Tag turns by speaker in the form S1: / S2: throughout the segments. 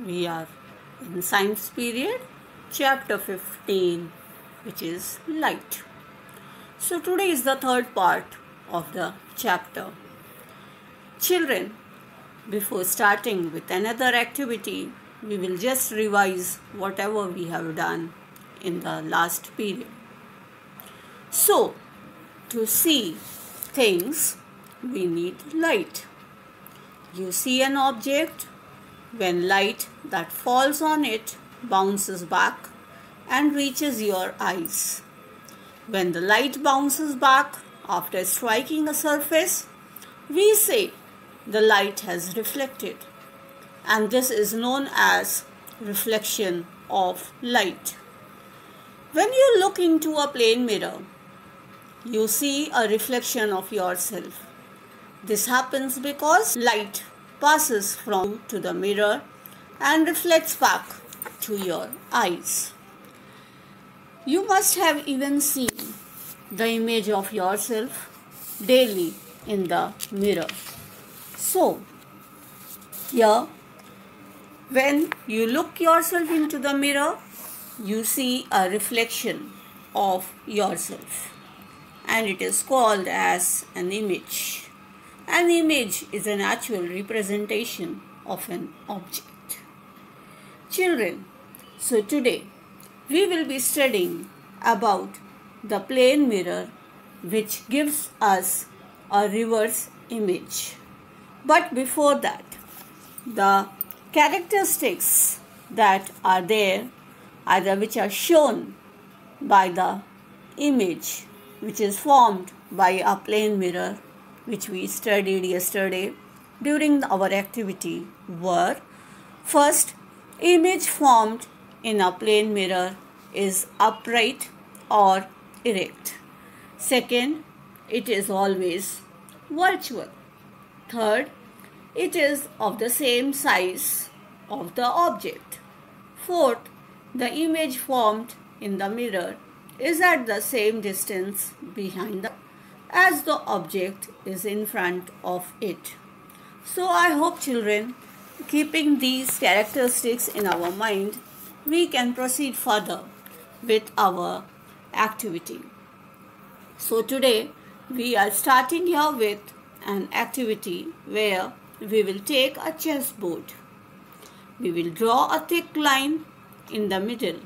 S1: We are in science period, chapter 15, which is light. So today is the third part of the chapter. Children, before starting with another activity, we will just revise whatever we have done in the last period. So, to see things, we need light. You see an object, when light that falls on it bounces back and reaches your eyes. When the light bounces back after striking a surface, we say the light has reflected, and this is known as reflection of light. When you look into a plane mirror, you see a reflection of yourself. This happens because light passes from to the mirror and reflects back to your eyes. You must have even seen the image of yourself daily in the mirror. So, here, when you look yourself into the mirror, you see a reflection of yourself, and it is called as an image. An image is an actual representation of an object. Children, so today we will be studying about the plane mirror, which gives us a reverse image. But before that, the characteristics that are there, either which are shown by the image which is formed by a plane mirror, which we studied yesterday during our activity, were: first, image formed in a plane mirror is upright or erect. Second, it is always virtual. Third, it is of the same size of the object. Fourth, the image formed in the mirror is at the same distance behind as the object is in front of it. So I hope, children, keeping these characteristics in our mind, we can proceed further with our activity. So today we are starting here with an activity where we will take a chessboard. We will draw a thick line in the middle.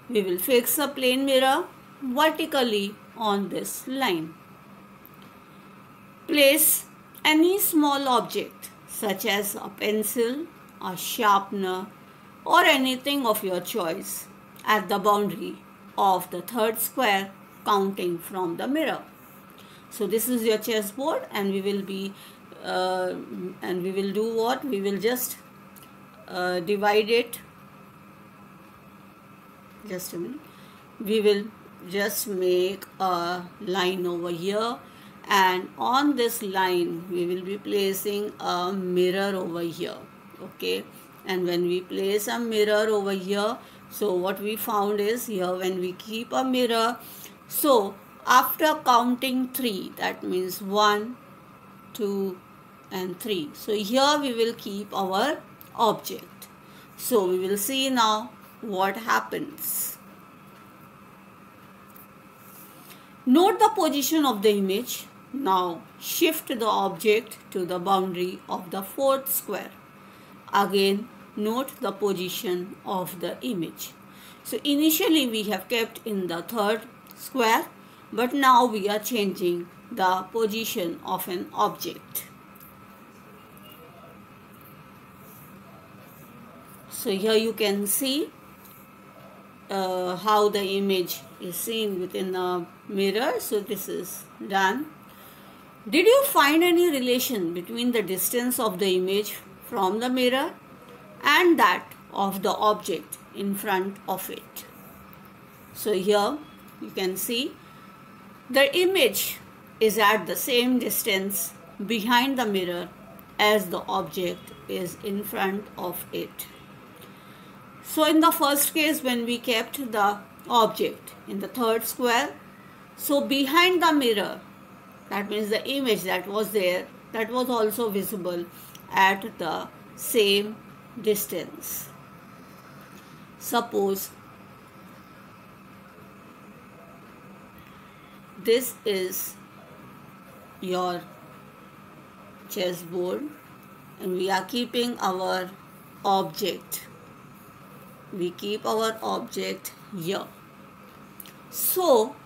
S1: We will fix a plane mirror vertically on this line. Place any small object such as a pencil, a sharpener, or anything of your choice at the boundary of the third square, counting from the mirror. So this is your chessboard, and we will do what? We will just divide it. Just a minute. We will just make a line over here, and on this line we will be placing a mirror over here. Okay, and when we place a mirror over here, so what we found is, here when we keep a mirror, so after counting 3, that means 1, 2 and 3, so here we will keep our object. So we will see now what happens. Note the position of the image. Now shift the object to the boundary of the fourth square. Again, note the position of the image. So initially we have kept in the third square, but now we are changing the position of an object. So here you can see how the image is seen within the mirror. So this is done. Did you find any relation between the distance of the image from the mirror and that of the object in front of it? So here you can see the image is at the same distance behind the mirror as the object is in front of it. So in the first case, when we kept the object in the third square, so behind the mirror, that means the image that was there, that was also visible at the same distance. Suppose this is your chessboard and we are keeping our object. We keep our object here. So,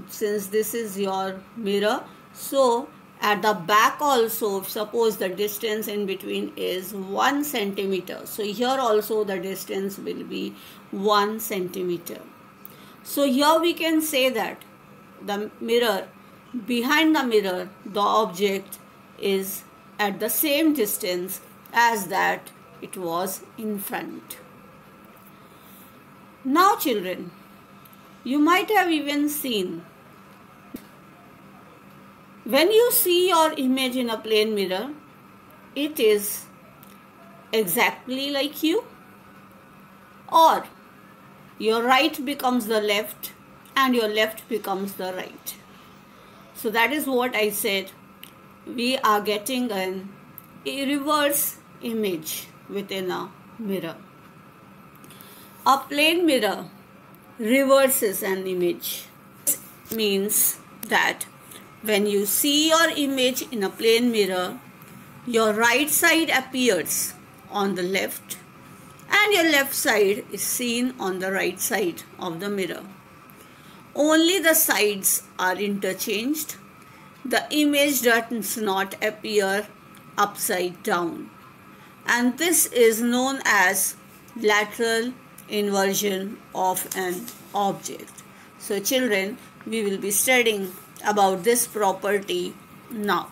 S1: since this is your mirror, so at the back also, suppose the distance in between is 1 centimeter. So here also the distance will be 1 centimeter. So here we can say that the mirror, behind the mirror, the object is at the same distance as that it was in front. Now children, you might have even seen, when you see your image in a plane mirror, it is exactly like you, or your right becomes the left and your left becomes the right. So that is what I said. We are getting a reverse image within a mirror. A plane mirror reverses an image. This means that when you see your image in a plane mirror, your right side appears on the left and your left side is seen on the right side of the mirror. Only the sides are interchanged. The image does not appear upside down, and this is known as lateral inversion of an object. So children, we will be studying about this property now.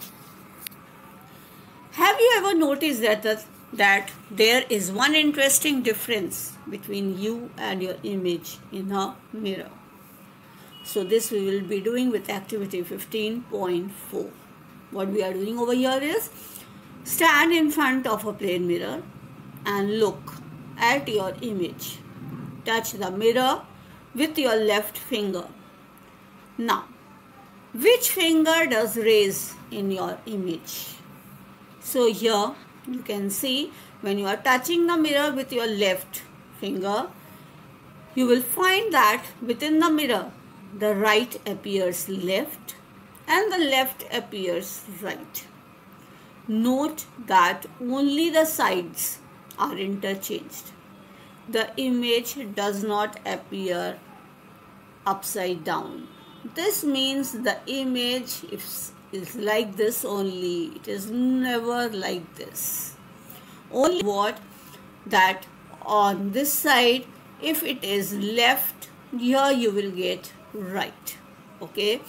S1: Have you ever noticed that there is one interesting difference between you and your image in a mirror? So this we will be doing with activity 15.4. What we are doing over here is stand in front of a plane mirror and look at your image. Touch the mirror with your left finger. Now, which finger does raise in your image? So here you can see when you are touching the mirror with your left finger, you will find that within the mirror the right appears left and the left appears right. Note that only the sides are interchanged. The image does not appear upside down. This means the image is like this only. It is never like this. Only what? That on this side, if it is left, here you will get right. Okay.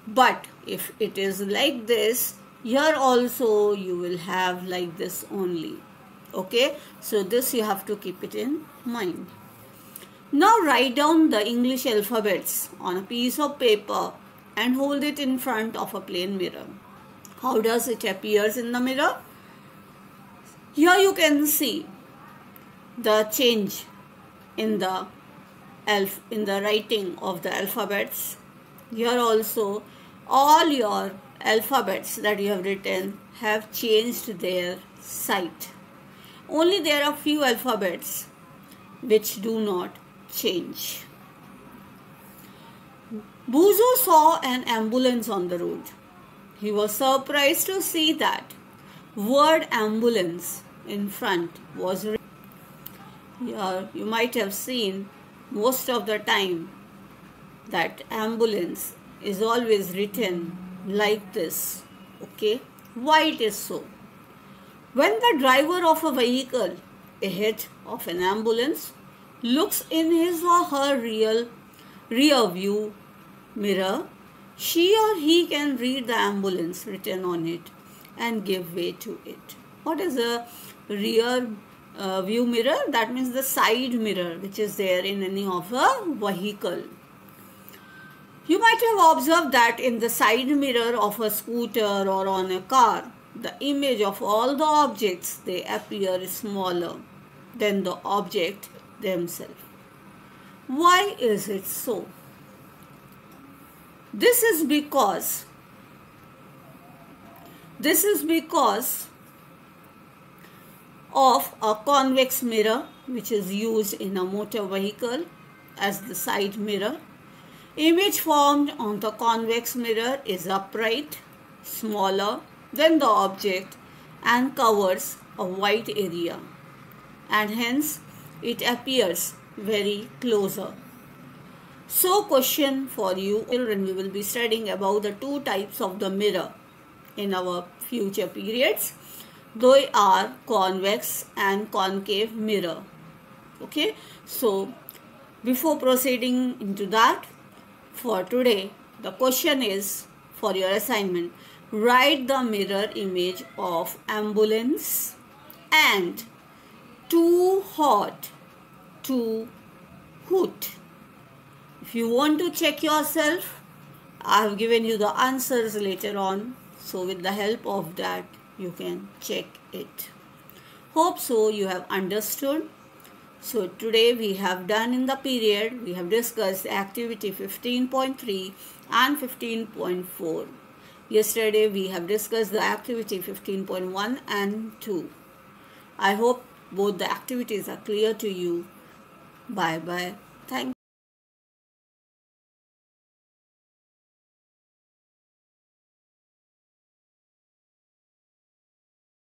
S1: But if it is like this, here also you will have like this only. Okay. So this you have to keep it in mind. Now write down the English alphabets on a piece of paper and hold it in front of a plane mirror. How does it appears in the mirror? Here you can see the change in the writing of the alphabets. Here also all your alphabets that you have written have changed their site. Only there are few alphabets which do not change. Buzu saw an ambulance on the road. He was surprised to see that word ambulance in front was written. Here you might have seen most of the time that ambulance is always written like this. Okay, why it is so? When the driver of a vehicle ahead of an ambulance looks in his or her rear view mirror, she or he can read the ambulance written on it and give way to it. What is a rear view mirror? That means the side mirror which is there in any of a vehicle. You might have observed that in the side mirror of a scooter or on a car, the image of all the objects, they appear smaller than the object themselves. Why is it so? This is because of a convex mirror which is used in a motor vehicle as the side mirror. Image formed on the convex mirror is upright, smaller than the object and covers a wide area, and hence it appears very closer. So question for you children, we will be studying about the two types of the mirror in our future periods. They are convex and concave mirror. Okay, so before proceeding into that, for today the question is for your assignment, write the mirror image of ambulance and too hot to hoot. If you want to check yourself, I have given you the answers later on. So with the help of that, you can check it. Hope so you have understood. So today we have done in the period, we have discussed activity 15.3 and 15.4. Yesterday we have discussed the activity 15.1 and 2. I hope both the activities are clear to you. Bye bye. Thank you.